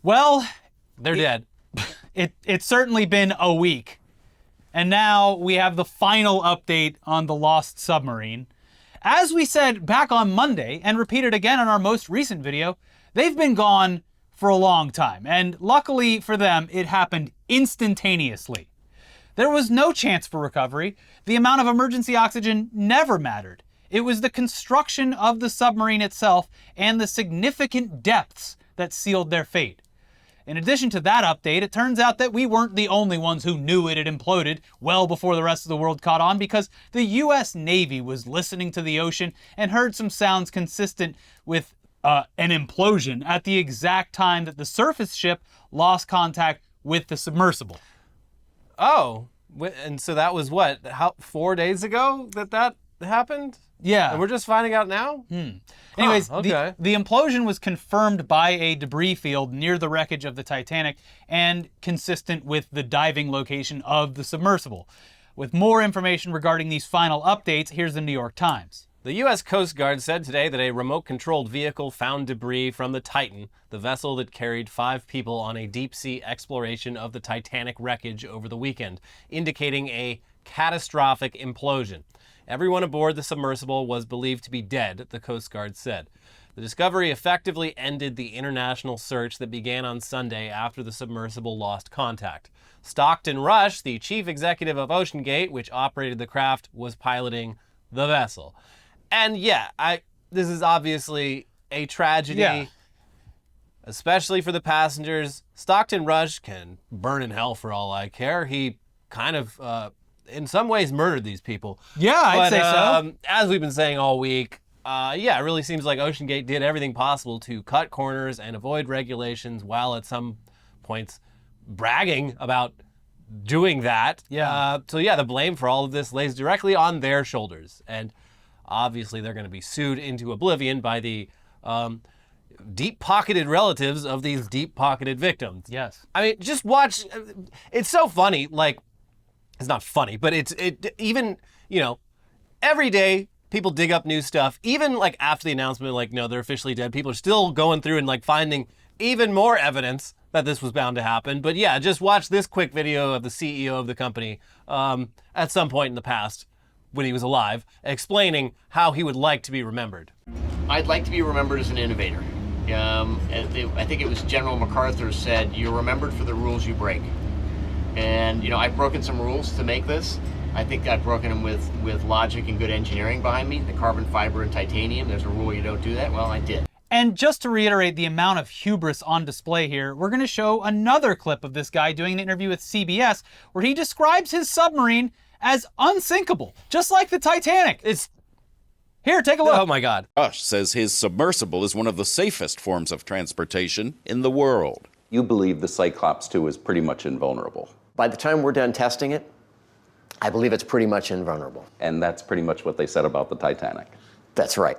Well, They're dead. It's certainly been a week. And now we have the final update on the lost submarine. As we said back on Monday, and repeated again in our most recent video, they've been gone for a long time. And luckily for them, it happened instantaneously. There was no chance for recovery. The amount of emergency oxygen never mattered. It was the construction of the submarine itself and the significant depths that sealed their fate. In addition to that update, it turns out that we weren't the only ones who knew it had imploded well before the rest of the world caught on, because the US Navy was listening to the ocean and heard some sounds consistent with an implosion at the exact time that the surface ship lost contact with the submersible. Oh, and so that was what, 4 days ago that happened? Yeah. And we're just finding out now? Anyways, okay. the implosion was confirmed by a debris field near the wreckage of the Titanic and consistent with the diving location of the submersible. With more information regarding these final updates, here's the New York Times. The U.S. Coast Guard said today that a remote-controlled vehicle found debris from the Titan, the vessel that carried 5 people on a deep-sea exploration of the Titanic wreckage over the weekend, indicating a catastrophic implosion. Everyone aboard the submersible was believed to be dead, the Coast Guard said. The discovery effectively ended the international search that began on Sunday after the submersible lost contact. Stockton Rush, the chief executive of OceanGate, which operated the craft, was piloting the vessel. And yeah, this is obviously a tragedy, especially for the passengers. Stockton Rush can burn in hell for all I care. He kind of, in some ways, murdered these people. Yeah, I'd say so. As we've been saying all week, it really seems like OceanGate did everything possible to cut corners and avoid regulations, while at some points bragging about doing that. Yeah. The blame for all of this lays directly on their shoulders. And obviously they're going to be sued into oblivion by the deep-pocketed relatives of these deep-pocketed victims. Yes. I mean, just watch. It's so funny. Like, it's not funny, but even, every day people dig up new stuff. Even like after the announcement, like, no, they're officially dead, people are still going through and like finding even more evidence that this was bound to happen. But yeah, just watch this quick video of the CEO of the company at some point in the past, when he was alive, explaining how he would like to be remembered. I'd like to be remembered as an innovator. I think it was General MacArthur said, "You're remembered for the rules you break." And I've broken some rules to make this. I think I've broken them with logic and good engineering behind me. The carbon fiber and titanium, there's a rule you don't do that. Well, I did. And just to reiterate the amount of hubris on display here, we're going to show another clip of this guy doing an interview with CBS where he describes his submarine as unsinkable, just like the Titanic. Here, take a look. Oh my God. Rush says his submersible is one of the safest forms of transportation in the world. You believe the Cyclops 2 is pretty much invulnerable. By the time we're done testing it, I believe it's pretty much invulnerable. And that's pretty much what they said about the Titanic. That's right.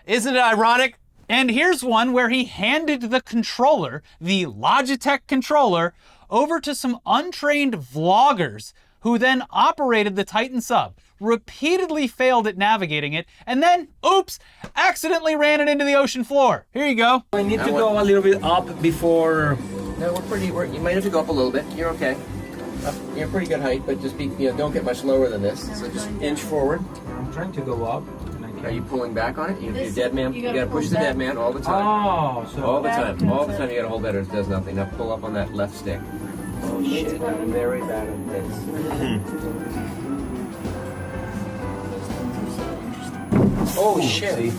Isn't it ironic? And here's one where he handed the controller, the Logitech controller, over to some untrained vloggers who then operated the Titan sub, repeatedly failed at navigating it, and then, oops, accidentally ran it into the ocean floor. Here you go. I need to go a little bit up before... No, you might have to go up a little bit. You're okay. You're pretty good height, but just don't get much lower than this. So just inch forward. I'm trying to go up. Are you pulling back on it? You dead man. You gotta push the dead man all the time. Oh, so... All the time. All the time you gotta hold that or it does nothing. Now pull up on that left stick. Oh shit, I'm very bad at this. Oh shit.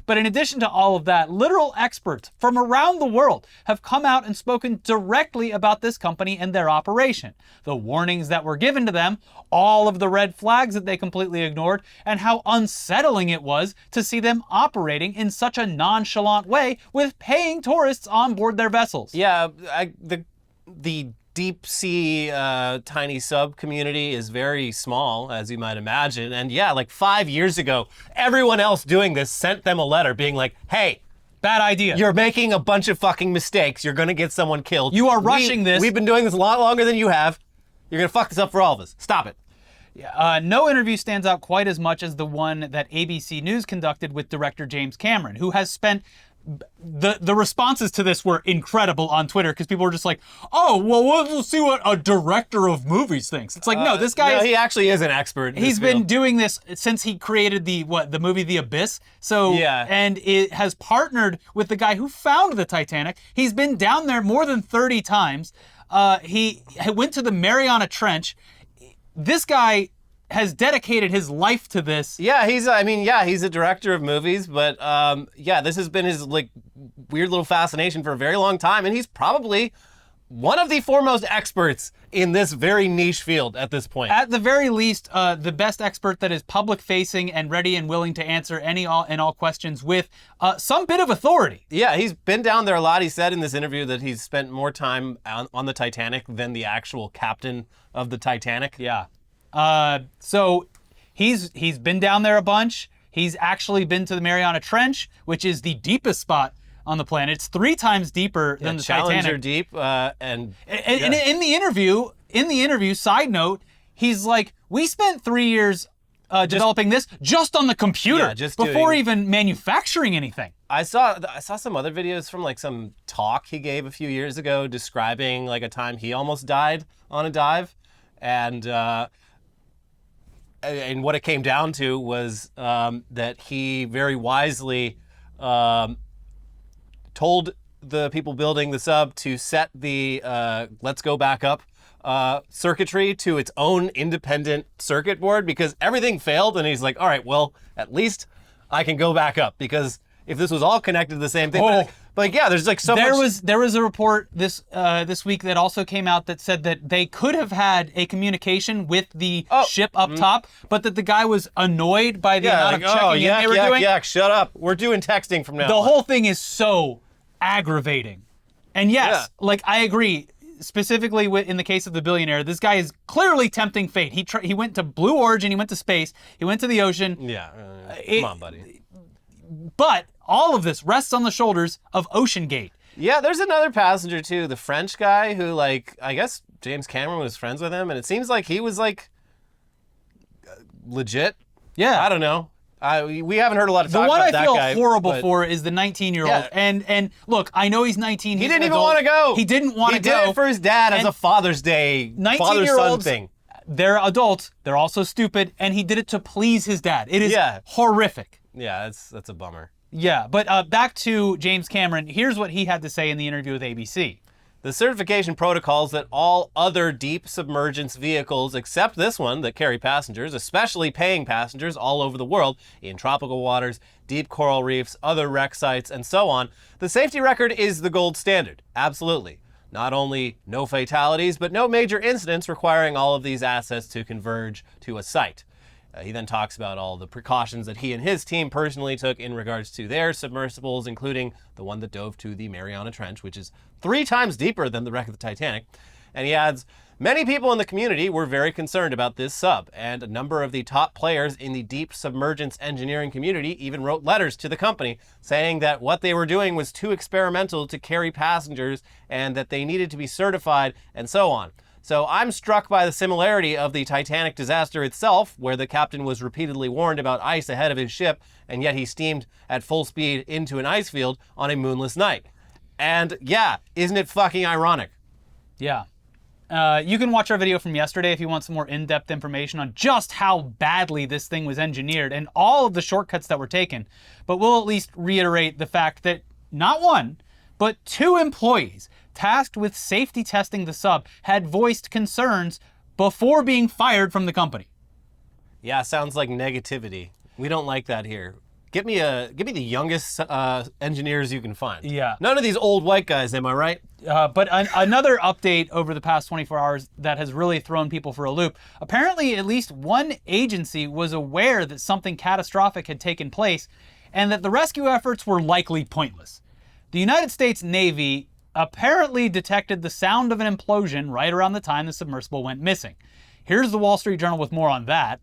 But in addition to all of that, literal experts from around the world have come out and spoken directly about this company and their operation. The warnings that were given to them, all of the red flags that they completely ignored, and how unsettling it was to see them operating in such a nonchalant way with paying tourists on board their vessels. Yeah, the deep sea tiny sub community is very small, as you might imagine. And yeah, like 5 years ago, everyone else doing this sent them a letter being like, hey, bad idea. You're making a bunch of fucking mistakes. You're going to get someone killed. You are rushing this. We've been doing this a lot longer than you have. You're going to fuck this up for all of us. Stop it. No interview stands out quite as much as the one that ABC News conducted with director James Cameron, who has spent the responses to this were incredible on Twitter because people were just like, oh, well, we'll see what a director of movies thinks. It's like, no, this guy he actually is an expert. He's been doing this since he created the movie The Abyss. So, and it has partnered with the guy who found the Titanic. He's been down there more than 30 times. He went to the Mariana Trench. This guy has dedicated his life to this. Yeah, he's a director of movies, but this has been his like weird little fascination for a very long time, and he's probably one of the foremost experts in this very niche field at this point. At the very least, the best expert that is public-facing and ready and willing to answer any and all questions with some bit of authority. Yeah, he's been down there a lot. He said in this interview that he's spent more time on the Titanic than the actual captain of the Titanic. Yeah. So he's been down there a bunch. He's actually been to the Mariana Trench, which is the deepest spot on the planet. It's 3 times deeper than the Challenger Titanic. Deep, and in the interview, side note, he's like, we spent 3 years developing this just on the computer, before even manufacturing anything. I saw some other videos from like some talk he gave a few years ago describing like a time he almost died on a dive, and what it came down to was that he very wisely told the people building the sub to set the let's go back up circuitry to its own independent circuit board because everything failed, and he's like, all right, well, at least I can go back up, because if this was all connected to the same thing, but yeah, there's like so much. There was a report this week that also came out that said that they could have had a communication with the ship up top, but that the guy was annoyed by the amount of checking in they were doing. Yeah, shut up. We're doing texting from now on. The whole thing is so aggravating. And yes, like I agree, specifically in the case of the billionaire, this guy is clearly tempting fate. He went to Blue Origin, he went to space, he went to the ocean. Yeah, come on, buddy. But all of this rests on the shoulders of OceanGate. Yeah, there's another passenger too, the French guy who, like, I guess James Cameron was friends with him, and it seems like he was like legit. Yeah. I don't know. We haven't heard a lot of talk about that guy. The one I feel horrible for is the 19-year-old. Yeah. And look, I know he's 19. He didn't even want to go. He didn't want to go. He did it for his dad as a Father's Day, father-son thing. They're adults. They're also stupid, and he did it to please his dad. It is horrific. Yeah, that's a bummer. Yeah, but back to James Cameron. Here's what he had to say in the interview with ABC. The certification protocols that all other deep submergence vehicles, except this one, that carry passengers, especially paying passengers all over the world, in tropical waters, deep coral reefs, other wreck sites, and so on, the safety record is the gold standard. Absolutely. Not only no fatalities, but no major incidents requiring all of these assets to converge to a site. He then talks about all the precautions that he and his team personally took in regards to their submersibles, including the one that dove to the Mariana Trench, which is 3 times deeper than the wreck of the Titanic. And he adds, many people in the community were very concerned about this sub, and a number of the top players in the deep submergence engineering community even wrote letters to the company saying that what they were doing was too experimental to carry passengers and that they needed to be certified and so on. So I'm struck by the similarity of the Titanic disaster itself, where the captain was repeatedly warned about ice ahead of his ship, and yet he steamed at full speed into an ice field on a moonless night. And yeah, isn't it fucking ironic? Yeah. You can watch our video from yesterday if you want some more in-depth information on just how badly this thing was engineered and all of the shortcuts that were taken. But we'll at least reiterate the fact that not one, but 2 employees tasked with safety testing the sub had voiced concerns before being fired from the company. Yeah, sounds like negativity. We don't like that here. Give me the youngest engineers you can find. Yeah. None of these old white guys, am I right? But another update over the past 24 hours that has really thrown people for a loop. Apparently, at least one agency was aware that something catastrophic had taken place and that the rescue efforts were likely pointless. The United States Navy apparently detected the sound of an implosion right around the time the submersible went missing. Here's the Wall Street Journal with more on that.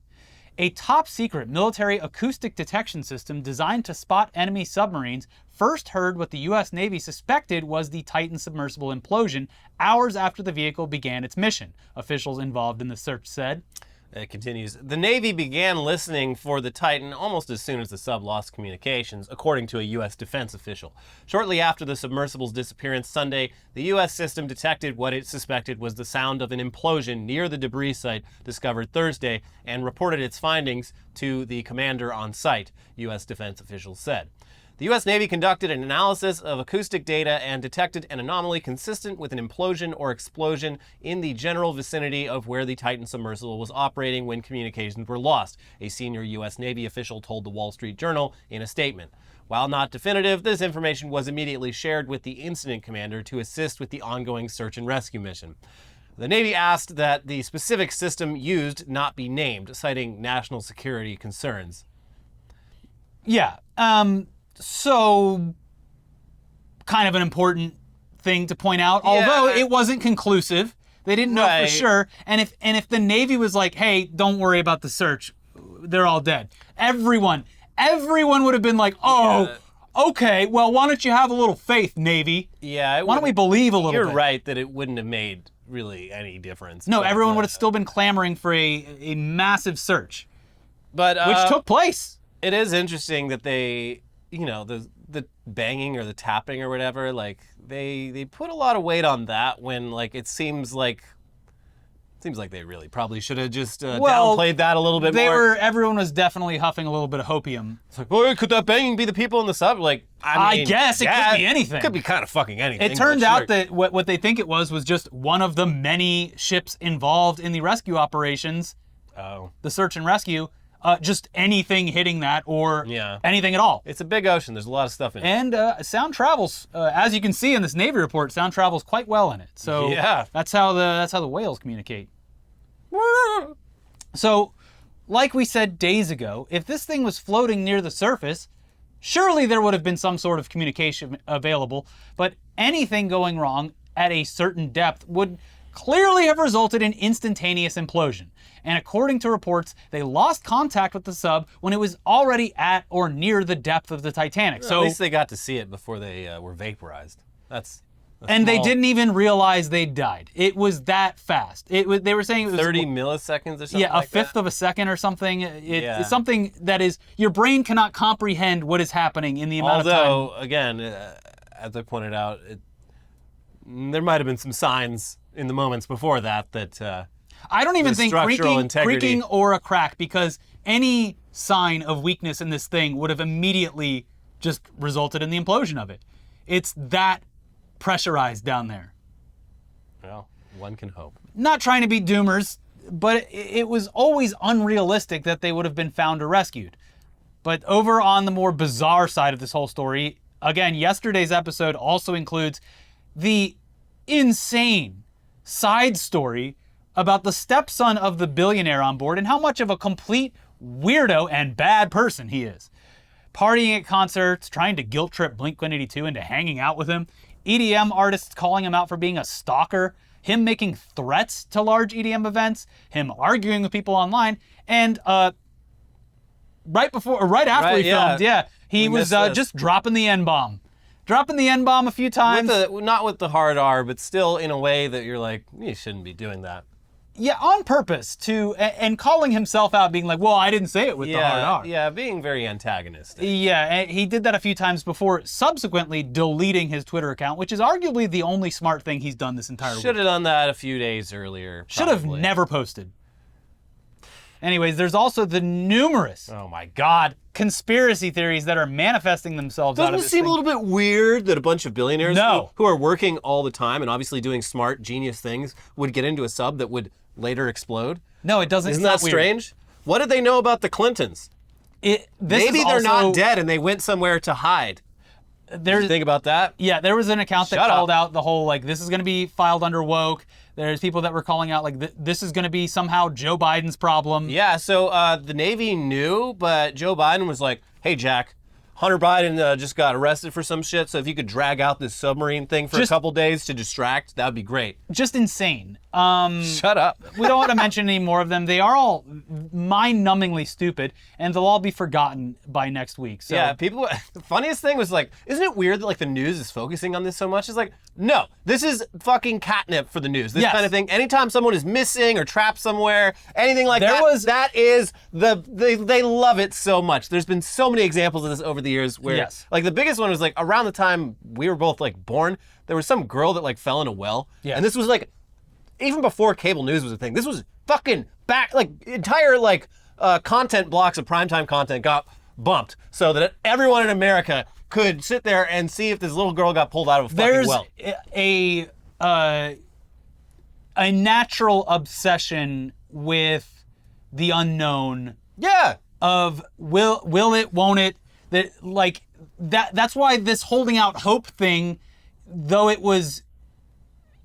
A top-secret military acoustic detection system designed to spot enemy submarines first heard what the U.S. Navy suspected was the Titan submersible implosion hours after the vehicle began its mission, officials involved in the search said. It continues. The Navy began listening for the Titan almost as soon as the sub lost communications, according to a U.S. defense official. Shortly after the submersible's disappearance Sunday, the U.S. system detected what it suspected was the sound of an implosion near the debris site discovered Thursday and reported its findings to the commander on site, U.S. defense officials said. The U.S. Navy conducted an analysis of acoustic data and detected an anomaly consistent with an implosion or explosion in the general vicinity of where the Titan submersible was operating when communications were lost, a senior U.S. Navy official told the Wall Street Journal in a statement. While not definitive, this information was immediately shared with the incident commander to assist with the ongoing search and rescue mission. The Navy asked that the specific system used not be named, citing national security concerns. Yeah. So, kind of an important thing to point out, although it wasn't conclusive. They didn't know for sure. And if the Navy was like, hey, don't worry about the search, they're all dead. Everyone would have been like, okay, well, why don't you have a little faith, Navy? Yeah. Why don't we believe a little bit? You're right that it wouldn't have made really any difference. No, everyone would have still been clamoring for a massive search, which took place. It is interesting that they, the banging or the tapping or whatever, like they put a lot of weight on that when like it seems like they really probably should have just downplayed that a little bit more. Everyone was definitely huffing a little bit of hopium. It's like, well, could that banging be the people in the sub? Like, I guess it could be anything. It could be kind of fucking anything. It turned out that what they think it was just one of the many ships involved in the rescue operations. Oh. The search and rescue. Just anything hitting that or anything at all. It's a big ocean. There's a lot of stuff in it. And sound travels, as you can see in this Navy report, sound travels quite well in it. So that's how the whales communicate. So, like we said days ago, if this thing was floating near the surface, surely there would have been some sort of communication available, but anything going wrong at a certain depth would clearly have resulted in instantaneous implosion. And according to reports, they lost contact with the sub when it was already at or near the depth of the Titanic. Well, so at least they got to see it before they were vaporized. They didn't even realize they died. It was that fast. They were saying it was 30 milliseconds or something. Yeah, a fifth of a second or something. It's something that is your brain cannot comprehend what is happening in the amount of time. Although, again, as I pointed out, there might have been some signs in the moments before that I don't even think creaking or a crack, because any sign of weakness in this thing would have immediately just resulted in the implosion of it. It's that pressurized down there. Well, one can hope. Not trying to be doomers, but it was always unrealistic that they would have been found or rescued. But over on the more bizarre side of this whole story, again, yesterday's episode also includes the insane side story about the stepson of the billionaire on board and how much of a complete weirdo and bad person he is. Partying at concerts, trying to guilt trip Blink-182 into hanging out with him, EDM artists calling him out for being a stalker, him making threats to large EDM events, him arguing with people online, and right after he filmed, he was just dropping the N-bomb. Dropping the N-bomb a few times. Not with the hard R, but still in a way that you're like, you shouldn't be doing that. Yeah, on purpose, and calling himself out, being like, well, I didn't say it with the hard R. Yeah, being very antagonistic. Yeah, and he did that a few times before subsequently deleting his Twitter account, which is arguably the only smart thing he's done this entire week. Should have done that a few days earlier. Should have never posted. Anyways, there's also the numerous conspiracy theories that are manifesting themselves out of this Doesn't it seem a little bit weird that a bunch of billionaires who are working all the time and obviously doing smart, genius things would get into a sub that would later explode? No, it doesn't. Isn't that strange? What did they know about the Clintons? Maybe they're not dead and they went somewhere to hide. Did you think about that? Yeah, there was an account that called out the whole, like, this is going to be filed under woke. There's people that were calling out, like, this is going to be somehow Joe Biden's problem. Yeah, so the Navy knew, but Joe Biden was like, hey, Jack, Hunter Biden just got arrested for some shit, so if you could drag out this submarine thing for a couple days to distract, that would be great. Just insane. Shut up. We don't want to mention any more of them. They are all mind-numbingly stupid, and they'll all be forgotten by next week. So. Yeah, people. The funniest thing was like, isn't it weird that like the news is focusing on this so much? It's like, no, this is fucking catnip for the news. This kind of thing. Anytime someone is missing or trapped somewhere, anything like that is they love it so much. There's been so many examples of this over the years where, like, the biggest one was like around the time we were both like born. There was some girl that like fell in a well, and this was like even before cable news was a thing. This was fucking back, like entire like content blocks of primetime content got bumped so that everyone in America could sit there and see if this little girl got pulled out of a fucking well. There's a natural obsession with the unknown. Yeah. Of will it, won't it? That like that's why this holding out hope thing, though it was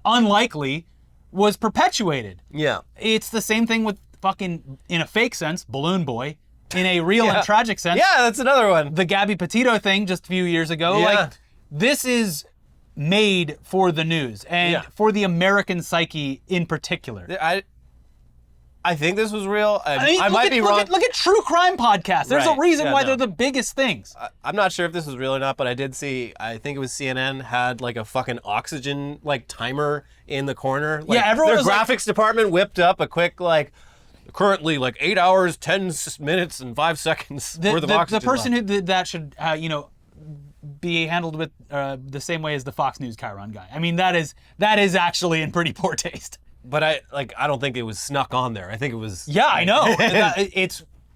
unlikely, was perpetuated. Yeah. It's the same thing with fucking, in a fake sense, Balloon Boy. In a real and tragic sense. Yeah, that's another one. The Gabby Petito thing just a few years ago. Yeah. Like, this is made for the news and for the American psyche in particular. I think this was real. I might be wrong. Look at true crime podcasts. There's a reason why they're the biggest things. I'm not sure if this was real or not, but I did see, I think it was CNN had like a fucking oxygen like timer in the corner. Like, everyone their was graphics department whipped up a quick like, currently like 8 hours, 10 minutes, and 5 seconds worth of oxygen. The person who did that should, be handled with the same way as the Fox News Chiron guy. I mean, that is actually in pretty poor taste. But I don't think it was snuck on there. I think it was. Yeah, I know.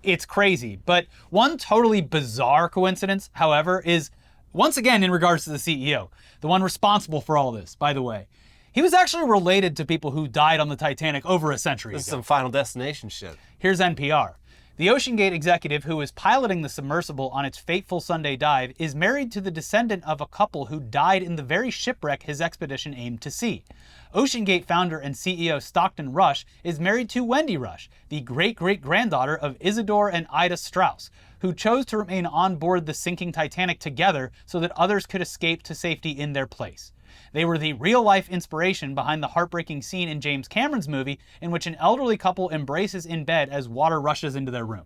It's crazy. But one totally bizarre coincidence, however, is once again in regards to the CEO, the one responsible for all this, by the way. He was actually related to people who died on the Titanic over a century This is ago. some Final Destination shit. Here's NPR. The OceanGate executive who was piloting the submersible on its fateful Sunday dive is married to the descendant of a couple who died in the very shipwreck his expedition aimed to see. OceanGate founder and CEO Stockton Rush is married to Wendy Rush, the great-great-granddaughter of Isidore and Ida Strauss, who chose to remain on board the sinking Titanic together so that others could escape to safety in their place. They were the real-life inspiration behind the heartbreaking scene in James Cameron's movie in which an elderly couple embraces in bed as water rushes into their room.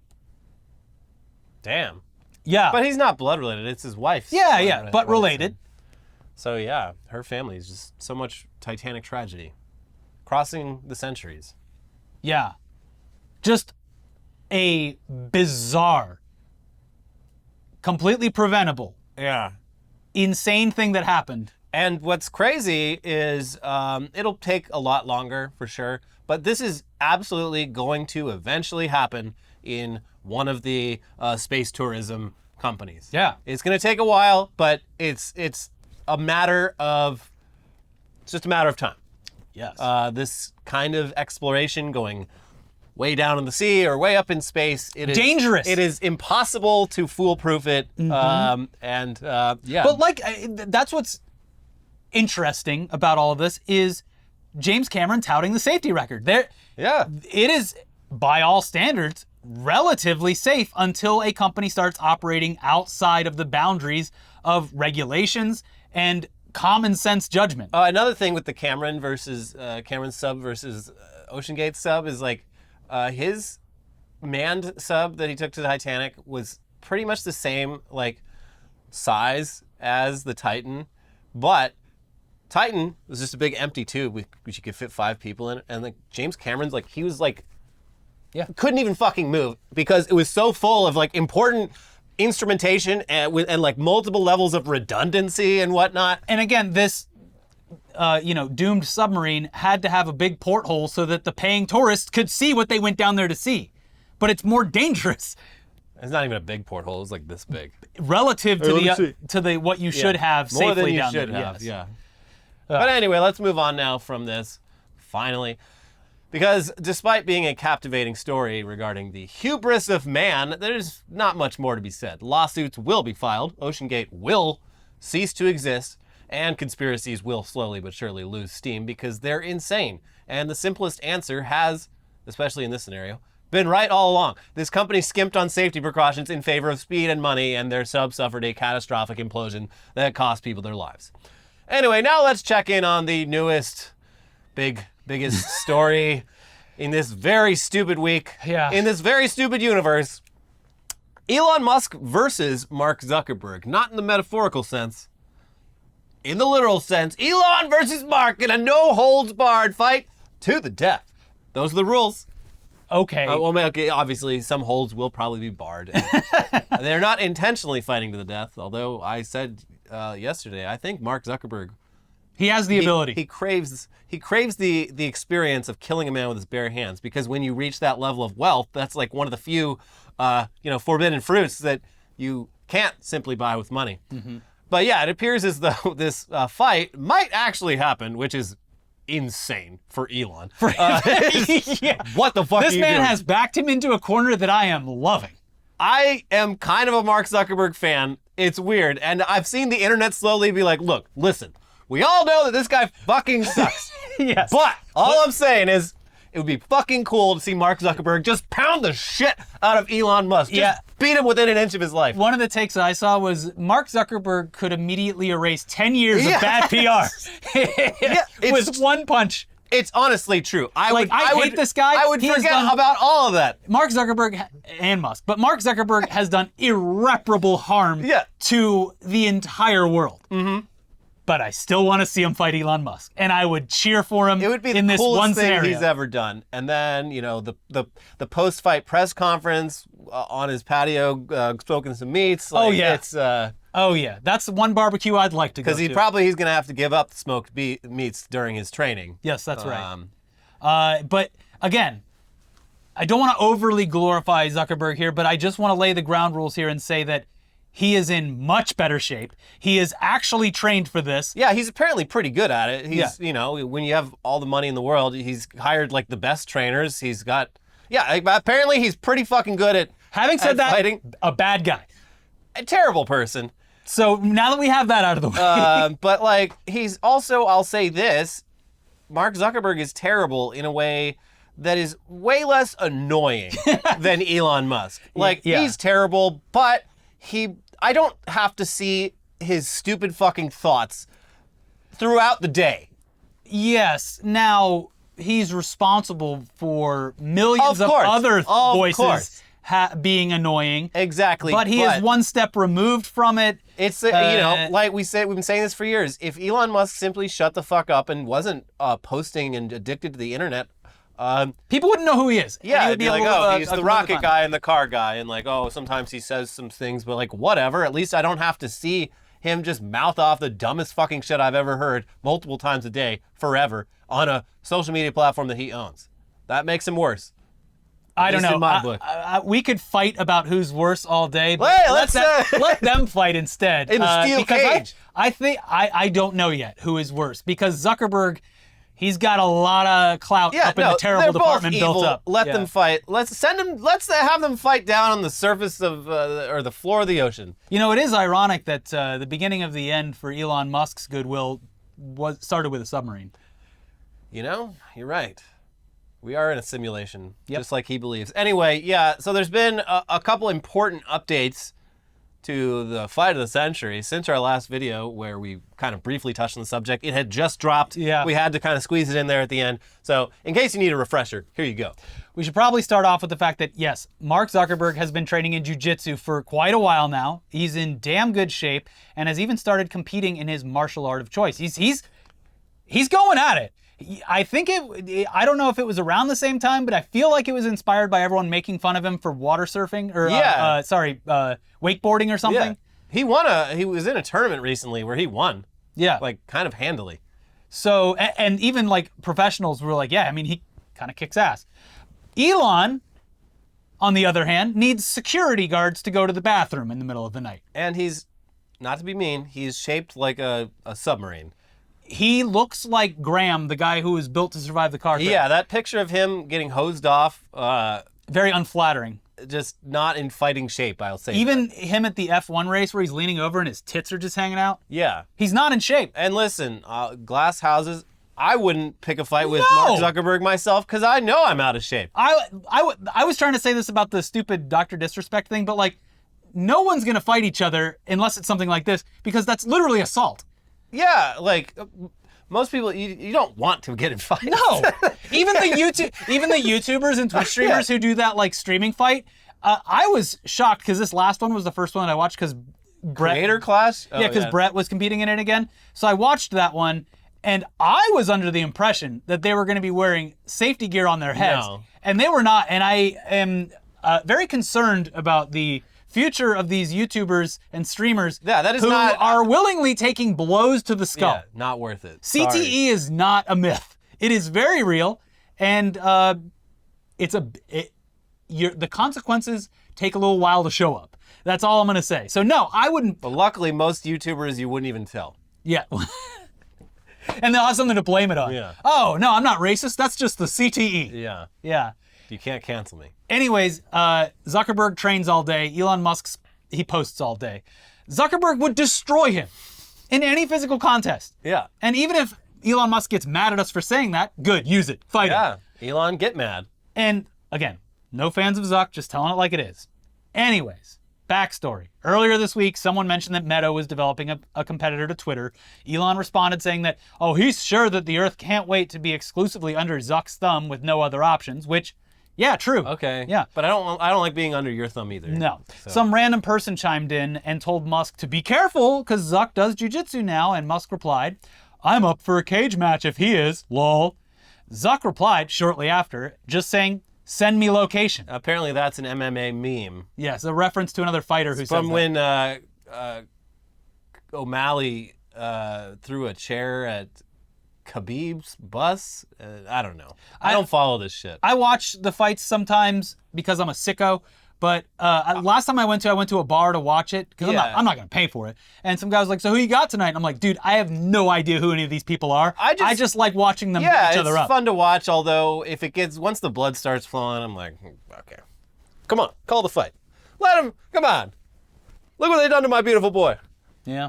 Damn. Yeah. But he's not blood related. It's his wife. Yeah, but related. So yeah, her family is just so much Titanic tragedy. Crossing the centuries. Yeah. Just a bizarre, completely preventable, insane thing that happened. And what's crazy is it'll take a lot longer for sure, but this is absolutely going to eventually happen in one of the space tourism companies. Yeah. It's going to take a while, but it's a matter of, it's just a matter of time. Yes. This kind of exploration going way down in the sea or way up in space. It is dangerous. It is impossible to foolproof it. Yeah. But like, that's what's interesting about all of this is James Cameron touting the safety record. It is, by all standards, relatively safe until a company starts operating outside of the boundaries of regulations and common sense judgment. Another thing with the Cameron sub versus OceanGate sub is like his manned sub that he took to the Titanic was pretty much the same like size as the Titan, but Titan was just a big empty tube which you could fit 5 people in, and like James Cameron's like he was like couldn't even fucking move because it was so full of like important instrumentation and like multiple levels of redundancy and whatnot. And again, this doomed submarine had to have a big porthole so that the paying tourists could see what they went down there to see. But it's more dangerous. It's not even a big porthole. It's like this big relative to the what you should have more safely than you down should there. have. Yeah. But anyway, let's move on now from this. Finally. Because despite being a captivating story regarding the hubris of man, there's not much more to be said. Lawsuits will be filed, OceanGate will cease to exist, and conspiracies will slowly but surely lose steam because they're insane. And the simplest answer has, especially in this scenario, Been right all along. This company skimped on safety precautions in favor of speed and money, and their sub suffered a catastrophic implosion that cost people their lives. Anyway, now let's check in on the newest, biggest story in this very stupid week. Yeah. In this very stupid universe. Elon Musk versus Mark Zuckerberg. Not in the metaphorical sense. In the literal sense. Elon versus Mark in a no-holds-barred fight to the death. Those are the rules. Okay. Okay, obviously, some holds will probably be barred. They're not intentionally fighting to the death, although I said yesterday, I think Mark Zuckerberg... He has the ability. He craves the experience of killing a man with his bare hands, because when you reach that level of wealth, that's like one of the few, forbidden fruits that you can't simply buy with money. Mm-hmm. But yeah, it appears as though this fight might actually happen, which is insane for Elon. Yeah. What the fuck? This are you man doing? has backed him into a corner that I am loving. I am kind of a Mark Zuckerberg fan. It's weird, and I've seen the internet slowly be like, look, listen, we all know that this guy fucking sucks. Yes. But all I'm saying is, it would be fucking cool to see Mark Zuckerberg just pound the shit out of Elon Musk. Just beat him within an inch of his life. One of the takes that I saw was Mark Zuckerberg could immediately erase 10 years of bad PR with one punch. It's honestly true. I hate this guy. I would forget about all of that. Mark Zuckerberg and Musk, but Mark Zuckerberg has done irreparable harm to the entire world. Mm-hmm. But I still want to see him fight Elon Musk, and I would cheer for him. It would be in the this coolest one thing scenario he's ever done. And then, the post-fight press conference on his patio, smoking some meats. It's that's one barbecue I'd like to go to. Because he's going to have to give up the smoked meats during his training. Yes, that's right. But again, I don't want to overly glorify Zuckerberg here, but I just want to lay the ground rules here and say that he is in much better shape. He is actually trained for this. Yeah, he's apparently pretty good at it. He's, when you have all the money in the world, he's hired like the best trainers. He's got, apparently he's pretty fucking good at Having said that, fighting. A bad guy. A terrible person. So now that we have that out of the way. But he's also, I'll say this, Mark Zuckerberg is terrible in a way that is way less annoying than Elon Musk. He's terrible, but I don't have to see his stupid fucking thoughts throughout the day. Yes. Now, he's responsible for millions of other voices being annoying. Exactly. But he is one step removed from it. It's, like we've been saying this for years. If Elon Musk simply shut the fuck up and wasn't posting and addicted to the internet, people wouldn't know who he is. Yeah, it'd be like, he's the rocket guy and the car guy, and sometimes he says some things, but whatever. At least I don't have to see him just mouth off the dumbest fucking shit I've ever heard multiple times a day, forever, on a social media platform that he owns. That makes him worse. I don't know. In my book. We could fight about who's worse all day, but hey, let them fight instead. In the steel cage. I think I don't know yet who is worse, because Zuckerberg, he's got a lot of clout up in the terrible department built up. Let them fight. Let's have them fight down on the surface of or the floor of the ocean. It is ironic that the beginning of the end for Elon Musk's goodwill started with a submarine. You're right. We are in a simulation, just like he believes. Anyway, so there's been a couple important updates to the fight of the century since our last video, where we kind of briefly touched on the subject. It had just dropped. Yeah. We had to kind of squeeze it in there at the end. So in case you need a refresher, here you go. We should probably start off with the fact that, yes, Mark Zuckerberg has been training in jiu-jitsu for quite a while now. He's in damn good shape and has even started competing in his martial art of choice. He's going at it. I think I don't know if it was around the same time, but I feel like it was inspired by everyone making fun of him for water surfing or wakeboarding or something. Yeah. He was in a tournament recently where he won. Yeah. Kind of handily. So, and even professionals were like, he kind of kicks ass. Elon, on the other hand, needs security guards to go to the bathroom in the middle of the night. And he's, not to be mean, he's shaped like a submarine. He looks like Graham, the guy who was built to survive the car crash. Yeah, that picture of him getting hosed off. Very unflattering. Just not in fighting shape, I'll say. Even him at the F1 race where he's leaning over and his tits are just hanging out. Yeah. He's not in shape. And listen, glass houses I wouldn't pick a fight with No. Mark Zuckerberg myself because I know I'm out of shape. I was trying to say this about the stupid Dr. Disrespect thing, but like, no one's gonna fight each other unless it's something like this, because that's literally assault. Yeah, like most people, you don't want to get in fights. No, even the YouTubers and Twitch streamers who do that like streaming fight. I was shocked because this last one was the first one that I watched because Creator Clash? Oh, Yeah, because Brett was competing in it again. So I watched that one, and I was under the impression that they were going to be wearing safety gear on their heads, No. and they were not. And I am very concerned about the future of these YouTubers and streamers that is who not- are willingly taking blows to the skull. Yeah, not worth it. CTE Sorry. is not a myth. It is very real, and the consequences take a little while to show up. That's all I'm going to say. So no, I wouldn't. But luckily, most YouTubers you wouldn't even tell. Yeah. And they'll have something to blame it on. Yeah. Oh, no, I'm not racist. That's just the CTE. Yeah. Yeah. You can't cancel me. Anyways, Zuckerberg trains all day. Elon Musk, he posts all day. Zuckerberg would destroy him in any physical contest. Yeah. And even if Elon Musk gets mad at us for saying that, good, use it. Fight him. Yeah. Elon, get mad. And again, no fans of Zuck, just telling it like it is. Anyways, backstory. Earlier this week, someone mentioned that Meta was developing a competitor to Twitter. Elon responded saying that, oh, he's sure that the Earth can't wait to be exclusively under Zuck's thumb with no other options, which, yeah, true. Okay. Yeah. But I don't like being under your thumb either. No. So. Some random person chimed in and told Musk to be careful because Zuck does jujitsu now, and Musk replied, I'm up for a cage match if he is, lol. Zuck replied shortly after, just saying, send me location. Apparently that's an MMA meme. Yes, a reference to another fighter who said From when O'Malley threw a chair at Khabib's bus. I don't know. I don't follow this shit. I watch the fights sometimes because I'm a sicko, but last time I went to a bar to watch it because Yeah. I'm not going to pay for it. And some guy was like, so who you got tonight? And I'm like, dude, I have no idea who any of these people are. I just like watching them beat each other it's up. fun to watch, although if it gets, once the blood starts flowing, I'm like, okay. Come on, call the fight. Let him, come on. Look what they done to my beautiful boy. Yeah.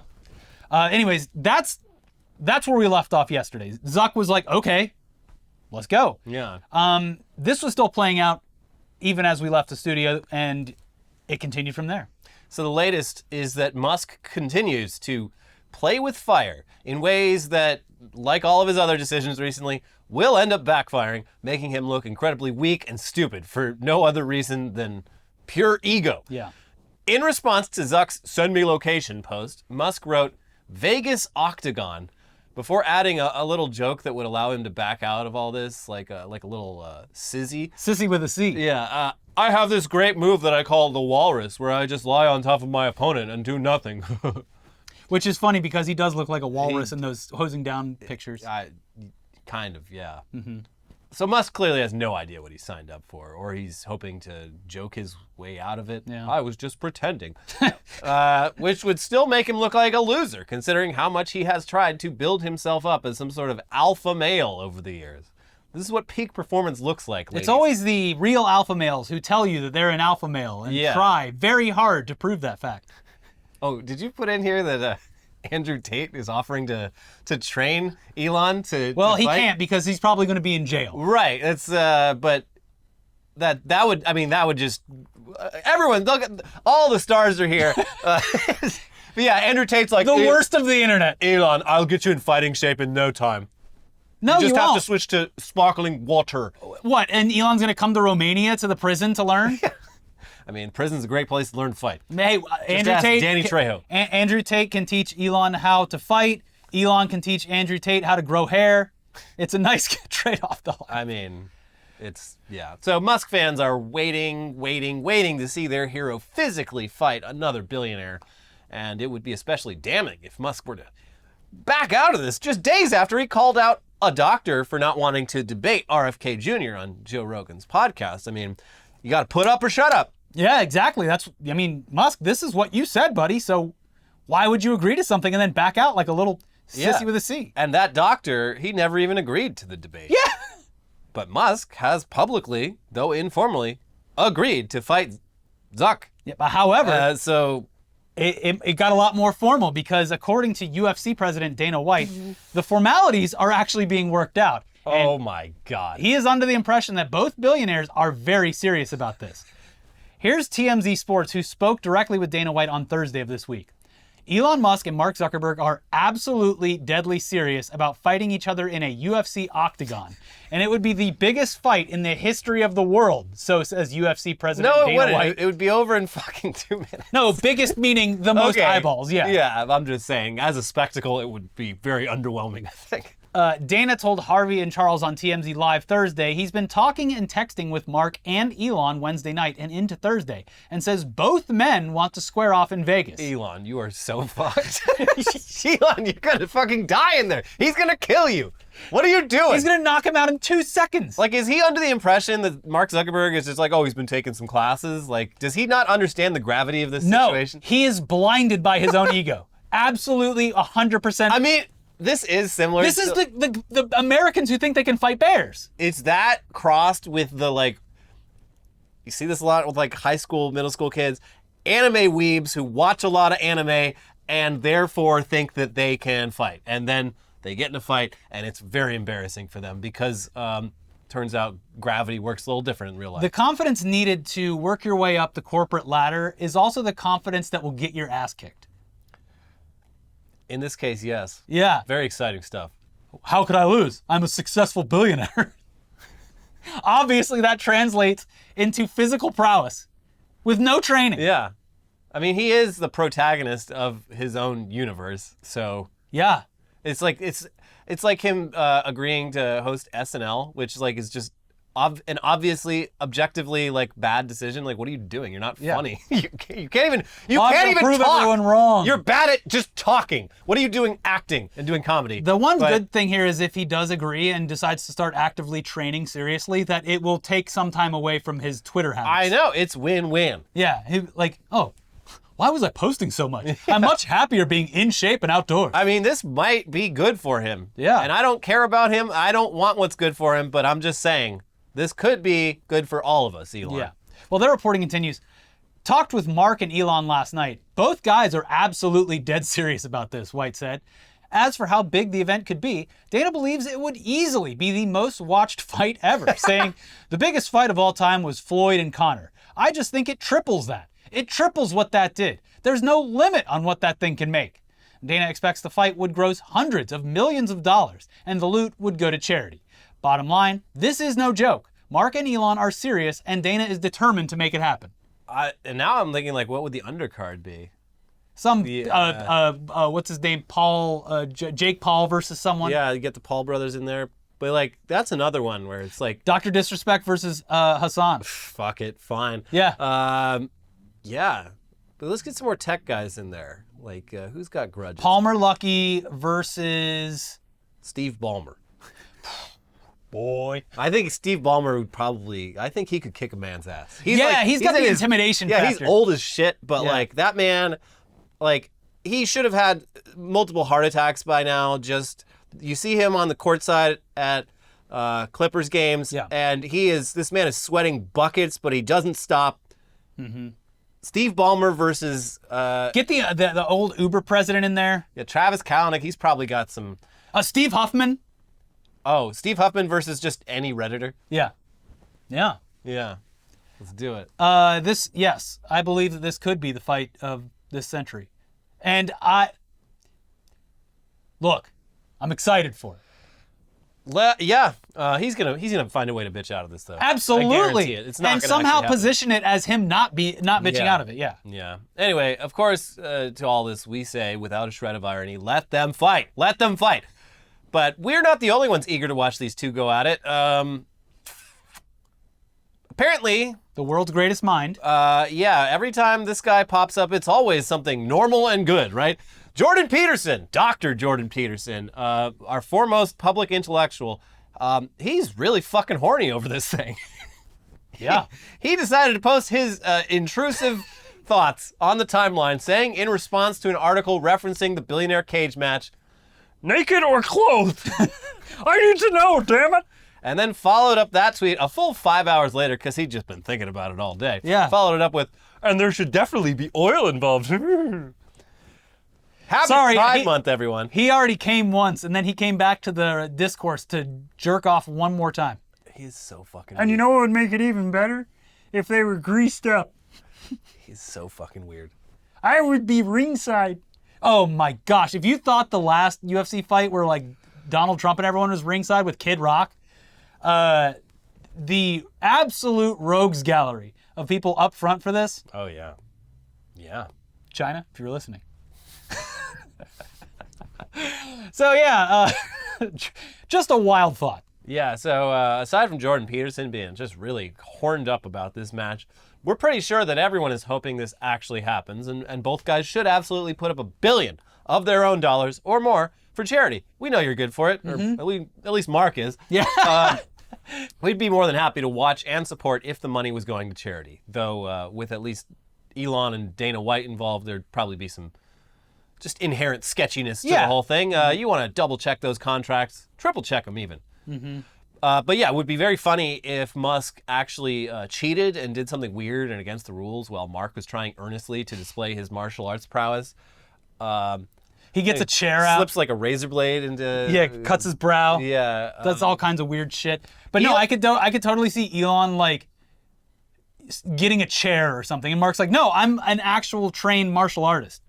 Anyways, that's where we left off yesterday. Zuck was like, okay, let's go. Yeah. This was still playing out even as we left the studio, and it continued from there. So the latest is that Musk continues to play with fire in ways that, like all of his other decisions recently, will end up backfiring, making him look incredibly weak and stupid for no other reason than pure ego. Yeah. In response to Zuck's "Send me location" post, Musk wrote Vegas Octagon before adding a little joke that would allow him to back out of all this, like a little sizzy. Sissy with a C. Yeah, I have this great move that I call the walrus, where I just lie on top of my opponent and do nothing. Which is funny because he does look like a walrus in those hosing down pictures. Kind of, yeah. Mm-hmm. So Musk clearly has no idea what he signed up for, or he's hoping to joke his way out of it. Yeah. I was just pretending. Which would still make him look like a loser, considering how much he has tried to build himself up as some sort of alpha male over the years. This is what peak performance looks like, ladies. It's always the real alpha males who tell you that they're an alpha male and try very hard to prove that fact. Oh, did you put in here that Andrew Tate is offering to train Elon to Well, to he fight? can't because he's probably going to be in jail. Right. It's but that would just everyone look at, all the stars are here. But yeah, Andrew Tate's like The worst of the internet. Elon, I'll get you in fighting shape in no time. No, You just you have won't. to switch to sparkling water. What? And Elon's going to come to Romania to the prison to learn? I mean, prison's a great place to learn to fight. Hey, Andrew ask Tate. Danny Trejo. Andrew Tate can teach Elon how to fight. Elon can teach Andrew Tate how to grow hair. It's a nice trade-off, though. I mean, yeah. So Musk fans are waiting to see their hero physically fight another billionaire. And it would be especially damning if Musk were to back out of this just days after he called out a doctor for not wanting to debate RFK Jr. on Joe Rogan's podcast. I mean, you got to put up or shut up. Yeah, exactly. Musk, this is what you said, buddy. So why would you agree to something and then back out like a little sissy with a C? And that doctor, he never even agreed to the debate. Yeah. But Musk has publicly, though informally, agreed to fight Zuck. Yeah, but however, So it got a lot more formal because according to UFC president Dana White, the formalities are actually being worked out. Oh And my God. he is under the impression that both billionaires are very serious about this. Here's TMZ Sports, who spoke directly with Dana White on Thursday of this week. Elon Musk and Mark Zuckerberg are absolutely deadly serious about fighting each other in a UFC octagon. And it would be the biggest fight in the history of the world, so says UFC president No, it Dana wouldn't. White. It would be over in fucking 2 minutes. No, biggest meaning the most Okay. eyeballs, yeah. Yeah, I'm just saying, as a spectacle, it would be very underwhelming, I think. Dana told Harvey and Charles on TMZ Live Thursday he's been talking and texting with Mark and Elon Wednesday night and into Thursday, and says both men want to square off in Vegas. Elon, you are so fucked. Elon, you're gonna fucking die in there. He's gonna kill you. What are you doing? He's gonna knock him out in 2 seconds. Like, is he under the impression that Mark Zuckerberg is just like, oh, he's been taking some classes? Like, does he not understand the gravity of this situation? No, he is blinded by his own ego. Absolutely 100%. I mean, this is similar. This is the Americans who think they can fight bears. It's that crossed with the, like, you see this a lot with, like, high school, middle school kids, anime weebs who watch a lot of anime and therefore think that they can fight. And then they get in a fight and it's very embarrassing for them because turns out gravity works a little different in real life. The confidence needed to work your way up the corporate ladder is also the confidence that will get your ass kicked. In this case, yes. Yeah. Very exciting stuff. How could I lose? I'm a successful billionaire. Obviously, that translates into physical prowess with no training. Yeah. I mean, he is the protagonist of his own universe, so Yeah. it's like him agreeing to host SNL, which like is just an obviously objectively like bad decision. Like, what are you doing? You're not funny. You can't even prove talk. everyone wrong. You're bad at just talking. What are you doing acting and doing comedy? The one good thing here is if he does agree and decides to start actively training seriously, that it will take some time away from his Twitter habits. I know, it's win-win. Yeah, why was I posting so much? I'm much happier being in shape and outdoors. I mean, this might be good for him. Yeah. And I don't care about him. I don't want what's good for him, but I'm just saying, this could be good for all of us, Elon. Yeah. Well, their reporting continues. Talked with Mark and Elon last night. Both guys are absolutely dead serious about this, White said. As for how big the event could be, Dana believes it would easily be the most watched fight ever, saying, the biggest fight of all time was Floyd and Conor. I just think it triples that. It triples what that did. There's no limit on what that thing can make. Dana expects the fight would gross hundreds of millions of dollars, and the loot would go to charity. Bottom line, this is no joke. Mark and Elon are serious, and Dana is determined to make it happen. And now I'm thinking, like, what would the undercard be? What's his name? Jake Paul versus someone. Yeah, you get the Paul brothers in there. But, like, that's another one where it's like... Dr. Disrespect versus Hassan. Fuck it, fine. Yeah. Yeah. But let's get some more tech guys in there. Like, who's got grudges? Palmer Luckey versus... Steve Ballmer. Boy. I think Steve Ballmer would probably... I think he could kick a man's ass. He's got the intimidation factor. Yeah, he's old as shit, but, Yeah. like, that man... Like, he should have had multiple heart attacks by now. Just... You see him on the courtside at Clippers games, and this man is sweating buckets, but he doesn't stop. Mm-hmm. Steve Ballmer versus... Get the old Uber president in there. Yeah, Travis Kalanick, he's probably got some... Steve Huffman. Oh, Steve Huffman versus just any Redditor? Yeah. Yeah. Yeah. Let's do it. Yes, I believe that this could be the fight of this century. And look, I'm excited for it. He's gonna find a way to bitch out of this though. Absolutely. I guarantee it. It's not and gonna somehow actually happen. position it as him not bitching out of it. Yeah. Yeah. Anyway, of course, to all this we say, without a shred of irony, let them fight. Let them fight. But we're not the only ones eager to watch these two go at it. Apparently, the world's greatest mind. Every time this guy pops up, it's always something normal and good, right? Jordan Peterson, Dr. Jordan Peterson, our foremost public intellectual, he's really fucking horny over this thing. Yeah. He decided to post his intrusive thoughts on the timeline, saying in response to an article referencing the billionaire cage match, naked or clothed? I need to know, damn it. And then followed up that tweet a full 5 hours later, because he'd just been thinking about it all day. Yeah. Followed it up with, and there should definitely be oil involved. Happy Pride Month, everyone. He already came once, and then he came back to the discourse to jerk off one more time. He's so fucking And weird. you know what would make it even better? If they were greased up. He's so fucking weird. I would be ringside. Oh my gosh, if you thought the last UFC fight where like Donald Trump and everyone was ringside with Kid Rock, the absolute rogues gallery of people up front for this, Oh, yeah. Yeah. China, if you're listening. So yeah, just a wild thought. Yeah, so aside from Jordan Peterson being just really horned up about this match, we're pretty sure that everyone is hoping this actually happens, and both guys should absolutely put up $1 billion of their own dollars or more for charity. We know you're good for it, or at least Mark is. Yeah. We'd be more than happy to watch and support if the money was going to charity. Though with at least Elon and Dana White involved, there'd probably be some just inherent sketchiness to the whole thing. You want to double check those contracts, triple check them even. But yeah, it would be very funny if Musk actually cheated and did something weird and against the rules while Mark was trying earnestly to display his martial arts prowess. He gets a chair out. Slips like a razor blade into... Yeah, cuts his brow. Yeah. Does all kinds of weird shit. But no, I could totally see Elon like getting a chair or something, and Mark's like, no, I'm an actual trained martial artist.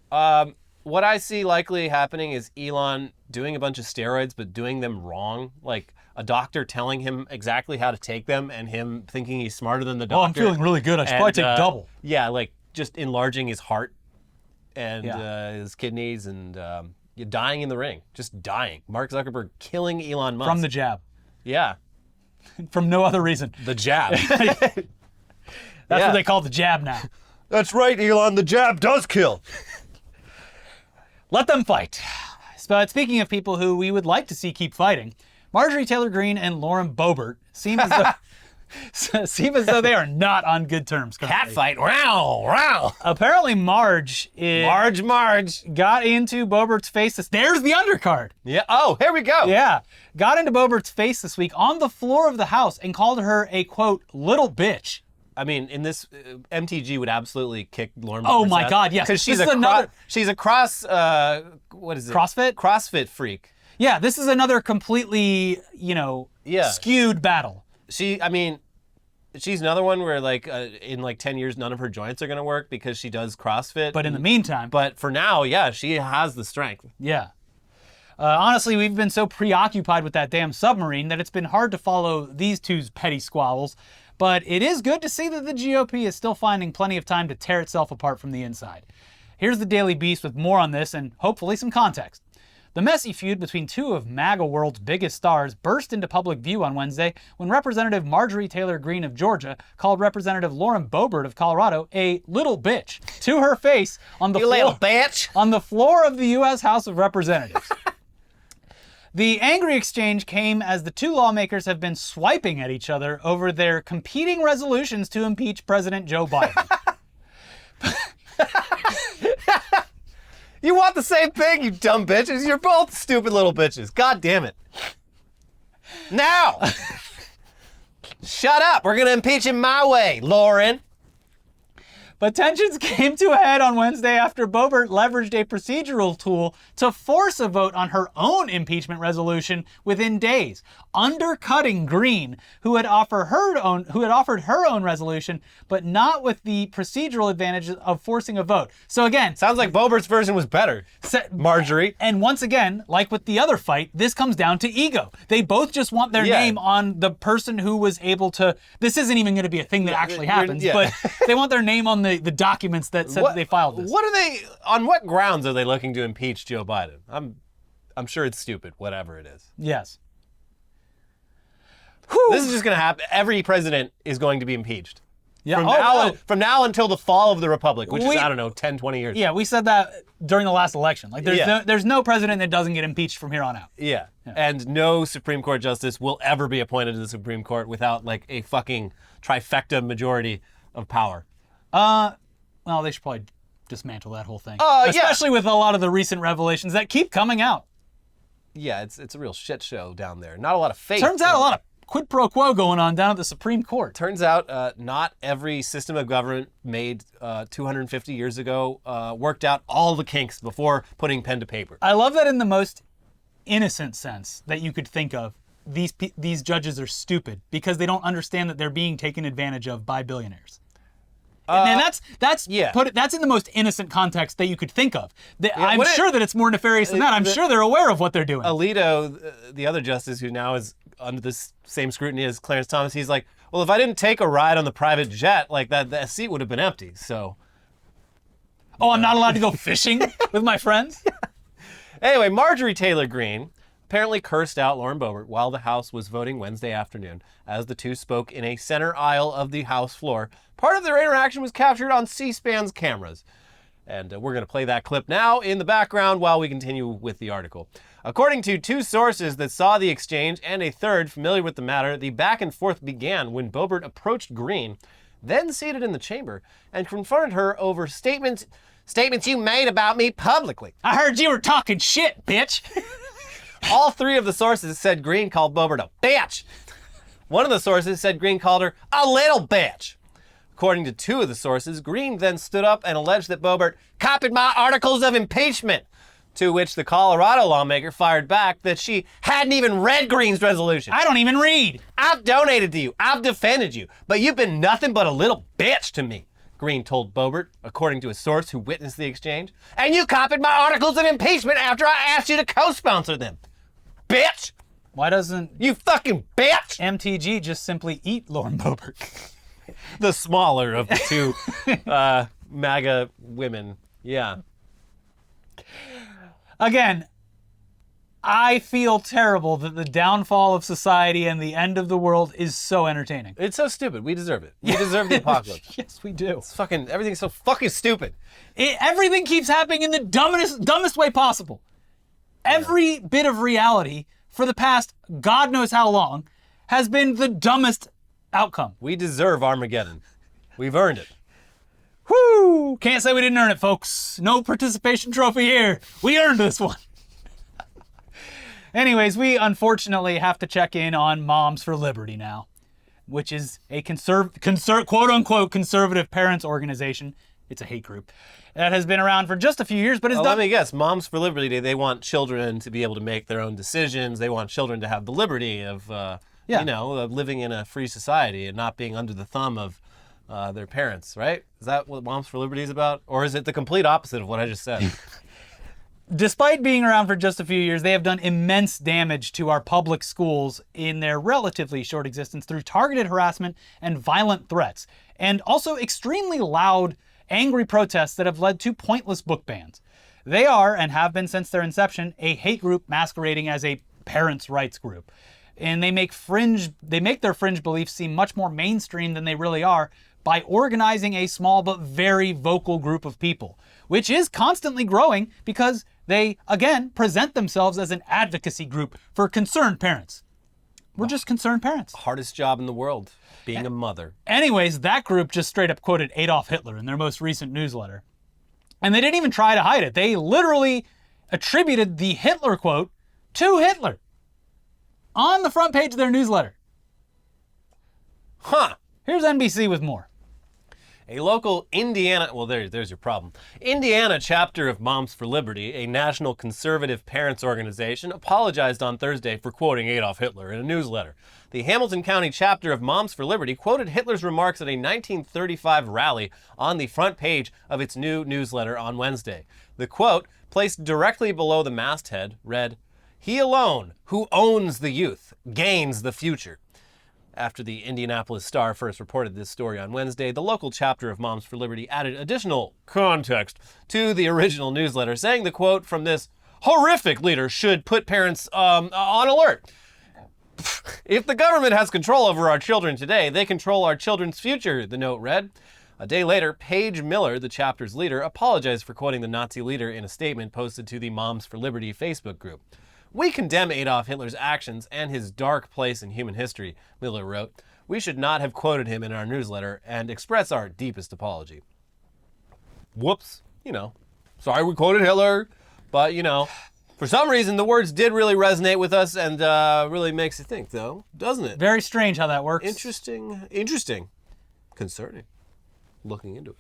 What I see likely happening is Elon doing a bunch of steroids, but doing them wrong. Like a doctor telling him exactly how to take them and him thinking he's smarter than the doctor. Oh, I'm feeling really good. I should probably take double. Yeah, like just enlarging his heart and his kidneys and dying in the ring. Just dying. Mark Zuckerberg killing Elon Musk. From the jab. Yeah. From no other reason. The jab. That's what they call the jab now. That's right, Elon. The jab does kill. Let them fight. But speaking of people who we would like to see keep fighting, Marjorie Taylor Greene and Lauren Boebert seem as though they are not on good terms currently. Cat fight. Wow. Apparently Marge got into Boebert's face. There's the undercard. Yeah. Oh, here we go. Yeah. Got into Boebert's face this week on the floor of the house and called her a, quote, little bitch. I mean, in this, MTG would absolutely kick Lauren. Oh my God, yes. Because she's she's a what is it? CrossFit? CrossFit freak. Yeah, this is another completely, skewed battle. She's another one where like in like 10 years, none of her joints are going to work because she does CrossFit. But in the meantime. But for now, yeah, she has the strength. Yeah. Honestly, we've been so preoccupied with that damn submarine that it's been hard to follow these two's petty squabbles. But it is good to see that the GOP is still finding plenty of time to tear itself apart from the inside. Here's the Daily Beast with more on this and hopefully some context. The messy feud between two of MAGA world's biggest stars burst into public view on Wednesday when Representative Marjorie Taylor Greene of Georgia called Representative Lauren Boebert of Colorado a little bitch to her face on the floor of the U.S. House of Representatives. The angry exchange came as the two lawmakers have been swiping at each other over their competing resolutions to impeach President Joe Biden. You want the same thing, you dumb bitches. You're both stupid little bitches. God damn it. Now! Shut up. We're going to impeach him my way, Lauren. But tensions came to a head on Wednesday after Boebert leveraged a procedural tool to force a vote on her own impeachment resolution within days, undercutting Greene, who had offered her own resolution, but not with the procedural advantage of forcing a vote. So again, sounds like Boebert's version was better. Marjorie. And once again, like with the other fight, this comes down to ego. They both just want their name on the person who was able to. This isn't even going to be a thing that actually happens, but they want their name on the documents that said that they filed this. On what grounds are they looking to impeach Joe Biden? I'm sure it's stupid, whatever it is. Yes. Whew. This is just going to happen. Every president is going to be impeached. Yeah. From now until the fall of the republic, which is, I don't know, 10, 20 years. Yeah, we said that during the last election. Like, there's no president that doesn't get impeached from here on out. Yeah. And no Supreme Court justice will ever be appointed to the Supreme Court without, like, a fucking trifecta majority of power. Well, they should probably dismantle that whole thing. Especially with a lot of the recent revelations that keep coming out. Yeah, it's a real shit show down there. Not a lot of faith. Turns out a lot of quid pro quo going on down at the Supreme Court. Turns out not every system of government made 250 years ago worked out all the kinks before putting pen to paper. I love that in the most innocent sense that you could think of, these judges are stupid because they don't understand that they're being taken advantage of by billionaires. And that's in the most innocent context that you could think of. I'm sure that it's more nefarious than that. I'm sure they're aware of what they're doing. Alito, the other justice who now is under this same scrutiny as Clarence Thomas, he's like, well, if I didn't take a ride on the private jet, like that seat would have been empty. So. Oh, I'm not allowed to go fishing with my friends? Anyway, Marjorie Taylor Greene apparently cursed out Lauren Boebert while the House was voting Wednesday afternoon as the two spoke in a center aisle of the House floor. Part of their interaction was captured on C-SPAN's cameras. And we're going to play that clip now in the background while we continue with the article. According to two sources that saw the exchange and a third familiar with the matter, the back and forth began when Boebert approached Greene, then seated in the chamber, and confronted her over statements you made about me publicly. I heard you were talking shit, bitch. All three of the sources said Greene called Boebert a bitch. One of the sources said Greene called her a little bitch. According to two of the sources, Greene then stood up and alleged that Boebert copied my articles of impeachment, to which the Colorado lawmaker fired back that she hadn't even read Greene's resolution. I don't even read. I've donated to you. I've defended you. But you've been nothing but a little bitch to me, Greene told Boebert, according to a source who witnessed the exchange. And you copied my articles of impeachment after I asked you to co-sponsor them. Bitch! Why doesn't you fucking bitch MTG just simply eat Lauren Boebert? The smaller of the two MAGA women. Yeah. Again, I feel terrible that the downfall of society and the end of the world is so entertaining. It's so stupid. We deserve it. We deserve the apocalypse. Yes, we do. It's fucking, everything's so fucking stupid. Everything keeps happening in the dumbest way possible. Every bit of reality for the past God knows how long has been the dumbest outcome. We deserve Armageddon. We've earned it. Woo! Can't say we didn't earn it, folks. No participation trophy here. We earned this one. Anyways, we unfortunately have to check in on Moms for Liberty now, which is a quote-unquote conservative parents organization. It's a hate group that has been around for just a few years, but let me guess. Moms for Liberty, they want children to be able to make their own decisions. They want children to have the liberty of, living in a free society and not being under the thumb of their parents, right? Is that what Moms for Liberty is about? Or is it the complete opposite of what I just said? Despite being around for just a few years, they have done immense damage to our public schools in their relatively short existence through targeted harassment and violent threats, and also extremely loud, angry protests that have led to pointless book bans. They are, and have been since their inception, a hate group masquerading as a parents' rights group. And they make their fringe beliefs seem much more mainstream than they really are by organizing a small but very vocal group of people, which is constantly growing because they, again, present themselves as an advocacy group for concerned parents. We're just concerned parents. Hardest job in the world, being a mother. Anyways, that group just straight up quoted Adolf Hitler in their most recent newsletter. And they didn't even try to hide it. They literally attributed the Hitler quote to Hitler on the front page of their newsletter. Huh. Here's NBC with more. A local Indiana, well, there's your problem. Indiana chapter of Moms for Liberty, a national conservative parents organization, apologized on Thursday for quoting Adolf Hitler in a newsletter. The Hamilton County chapter of Moms for Liberty quoted Hitler's remarks at a 1935 rally on the front page of its new newsletter on Wednesday. The quote, placed directly below the masthead, read, "He alone who owns the youth gains the future." After the Indianapolis Star first reported this story on Wednesday, the local chapter of Moms for Liberty added additional context to the original newsletter, saying the quote from this horrific leader should put parents on alert. If the government has control over our children today, they control our children's future, the note read. A day later, Paige Miller, the chapter's leader, apologized for quoting the Nazi leader in a statement posted to the Moms for Liberty Facebook group. "We condemn Adolf Hitler's actions and his dark place in human history," Miller wrote. "We should not have quoted him in our newsletter and express our deepest apology." Whoops. Sorry we quoted Hitler, but, For some reason, the words did really resonate with us and really makes you think, though, doesn't it? Very strange how that works. Interesting. Concerning. Looking into it.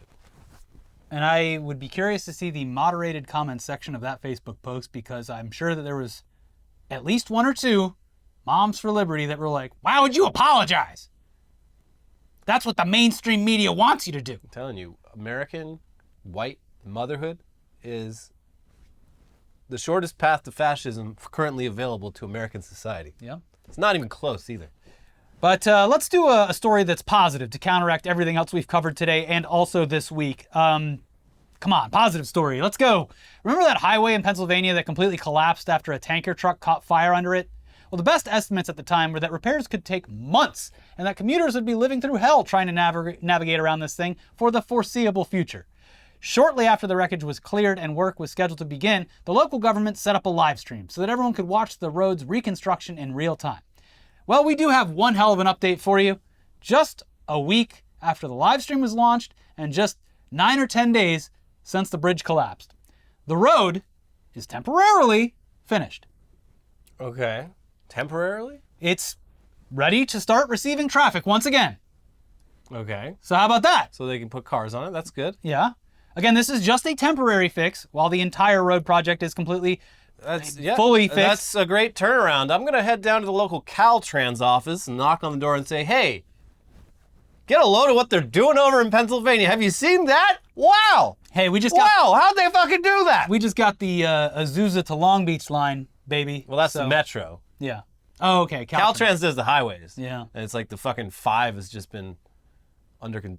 And I would be curious to see the moderated comment section of that Facebook post, because I'm sure that there was at least one or two Moms for Liberty that were like, why would you apologize? That's what the mainstream media wants you to do. I'm telling you, American white motherhood is the shortest path to fascism currently available to American society. Yeah. It's not even close either. But let's do a story that's positive to counteract everything else we've covered today and also this week. Come on, positive story. Let's go. Remember that highway in Pennsylvania that completely collapsed after a tanker truck caught fire under it? Well, the best estimates at the time were that repairs could take months and that commuters would be living through hell trying to navigate around this thing for the foreseeable future. Shortly after the wreckage was cleared and work was scheduled to begin, the local government set up a live stream so that everyone could watch the road's reconstruction in real time. Well, we do have one hell of an update for you. Just a week after the live stream was launched and just 9 or 10 days since the bridge collapsed. The road is temporarily finished. Okay. Temporarily? It's ready to start receiving traffic once again. Okay. So how about that? So they can put cars on it. That's good. Yeah. Again, this is just a temporary fix while the entire road project is completely fully fixed. That's a great turnaround. I'm going to head down to the local Caltrans office and knock on the door and say, hey, get a load of what they're doing over in Pennsylvania. Have you seen that? Wow. Hey, we just how'd they fucking do that? We just got the Azusa to Long Beach line, baby. Well, that's the metro. Yeah. Oh, okay. Caltrans does the highways. Yeah. And it's like the fucking 5 has just been under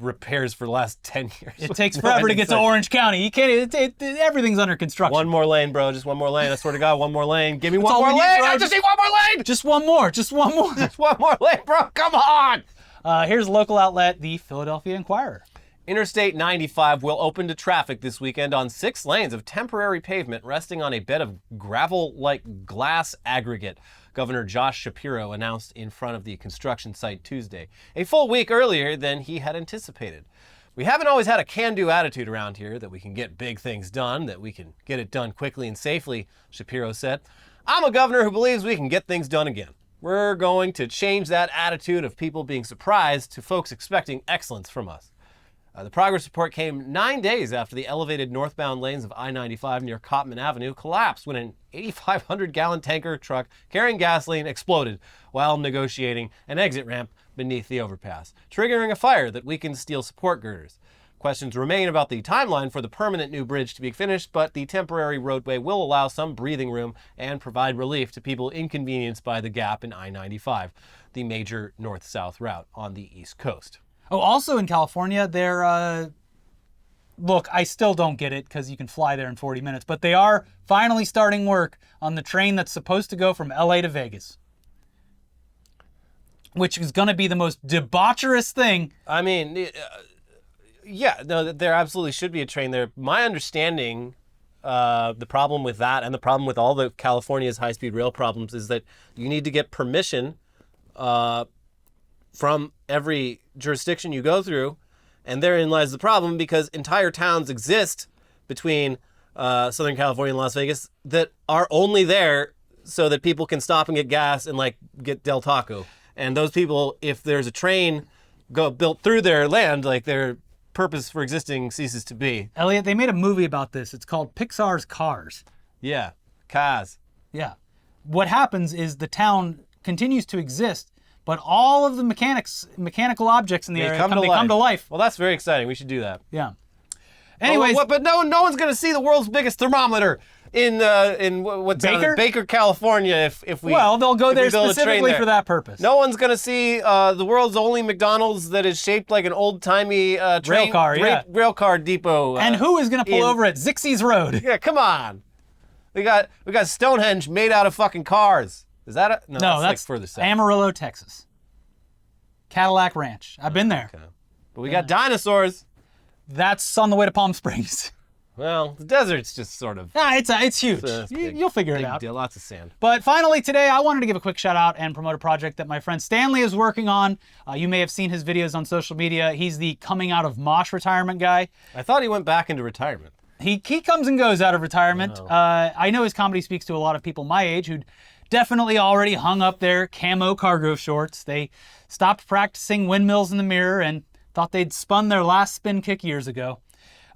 repairs for the last 10 years. It takes forever to get to Orange County. You can't. Everything's under construction. One more lane, bro. Just one more lane. I swear to God, one more lane. Give me That's one all more we need, lane. bro. I just need one more lane. Just one more. Just one more. Just one more lane, bro. Come on. Here's a local outlet, the Philadelphia Inquirer. Interstate 95 will open to traffic this weekend on 6 lanes of temporary pavement resting on a bed of gravel-like glass aggregate, Governor Josh Shapiro announced in front of the construction site Tuesday, a full week earlier than he had anticipated. We haven't always had a can-do attitude around here, that we can get big things done, that we can get it done quickly and safely, Shapiro said. I'm a governor who believes we can get things done again. We're going to change that attitude of people being surprised to folks expecting excellence from us. The progress report came 9 days after the elevated northbound lanes of I-95 near Cottman Avenue collapsed when an 8,500-gallon tanker truck carrying gasoline exploded while negotiating an exit ramp beneath the overpass, triggering a fire that weakened steel support girders. Questions remain about the timeline for the permanent new bridge to be finished, but the temporary roadway will allow some breathing room and provide relief to people inconvenienced by the gap in I-95, the major north-south route on the East Coast. Oh, also in California, they're, look, I still don't get it because you can fly there in 40 minutes, but they are finally starting work on the train that's supposed to go from LA to Vegas, which is going to be the most debaucherous thing. I mean, yeah, no, there absolutely should be a train there. My understanding, the problem with that and the problem with all the California's high-speed rail problems is that you need to get permission from every jurisdiction you go through, and therein lies the problem, because entire towns exist between Southern California and Las Vegas that are only there so that people can stop and get gas and like get Del Taco. And those people, if there's a train built through their land, like their purpose for existing ceases to be. Elliot, they made a movie about this. It's called Pixar's Cars. Yeah, cars. Yeah. What happens is the town continues to exist, but all of the mechanical objects in the area come to life. Well, that's very exciting. We should do that. Yeah. Anyways, but no one's going to see the world's biggest thermometer in Baker, California. If we they'll go there specifically for that purpose. No one's going to see the world's only McDonald's that is shaped like an old-timey rail car depot. And who is going to pull over at Zixie's Road? Yeah, come on. We got Stonehenge made out of fucking cars. Is that it? No, that's like further south. Amarillo, Texas. Cadillac Ranch. I've been there. Okay. But we got dinosaurs. That's on the way to Palm Springs. Well, the desert's just sort of... it's huge. You'll figure it out. Deal, lots of sand. But finally today, I wanted to give a quick shout out and promote a project that my friend Stanley is working on. You may have seen his videos on social media. He's the coming out of Mosh retirement guy. I thought he went back into retirement. he comes and goes out of retirement. I know his comedy speaks to a lot of people my age who'd definitely already hung up their camo cargo shorts. They stopped practicing windmills in the mirror and thought they'd spun their last spin kick years ago.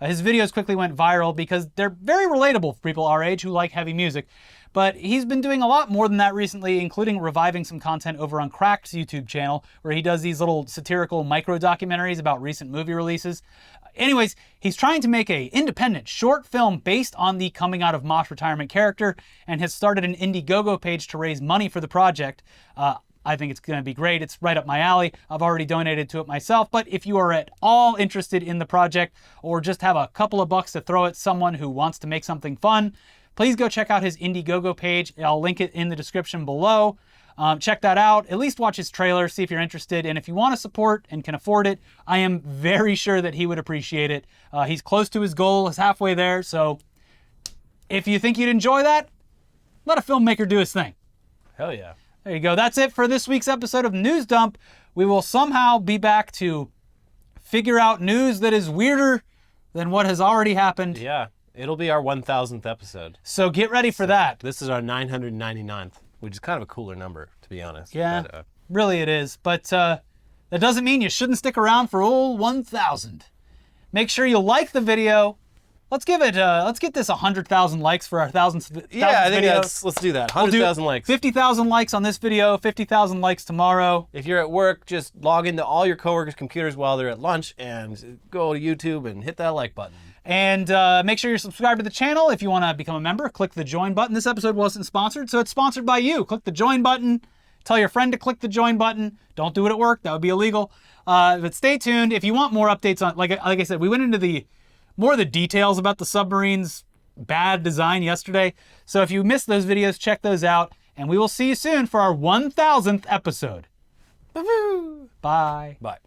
His videos quickly went viral because they're very relatable for people our age who like heavy music. But he's been doing a lot more than that recently, including reviving some content over on Cracked's YouTube channel, where he does these little satirical micro-documentaries about recent movie releases. Anyways, he's trying to make an independent short film based on the coming out of Mosh retirement character, and has started an IndieGoGo page to raise money for the project. I think it's going to be great. It's right up my alley. I've already donated to it myself, but if you are at all interested in the project or just have a couple of bucks to throw at someone who wants to make something fun, please go check out his IndieGoGo page. I'll link it in the description below. Check that out. At least watch his trailer, see if you're interested. And if you want to support and can afford it, I am very sure that he would appreciate it. He's close to his goal, is halfway there. So if you think you'd enjoy that, let a filmmaker do his thing. Hell yeah. There you go. That's it for this week's episode of News Dump. We will somehow be back to figure out news that is weirder than what has already happened. Yeah. It'll be our 1000th episode. So get ready for that. This is our 999th, which is kind of a cooler number, to be honest. Yeah, But, really it is. But that doesn't mean you shouldn't stick around for all 1000. Make sure you like the video. Let's get this 100,000 likes for our 1000th yeah, I think video. let's do that. 100,000 likes. 50,000 likes on this video, 50,000 likes tomorrow. If you're at work, just log into all your coworkers' computers while they're at lunch and go to YouTube and hit that like button. And make sure you're subscribed to the channel. If you want to become a member, click the join button. This episode wasn't sponsored, so it's sponsored by you. Click the join button. Tell your friend to click the join button. Don't do it at work. That would be illegal. But stay tuned. If you want more updates on, like I said, we went into more of the details about the submarine's bad design yesterday. So if you missed those videos, check those out. And we will see you soon for our 1000th episode. Bye. Bye.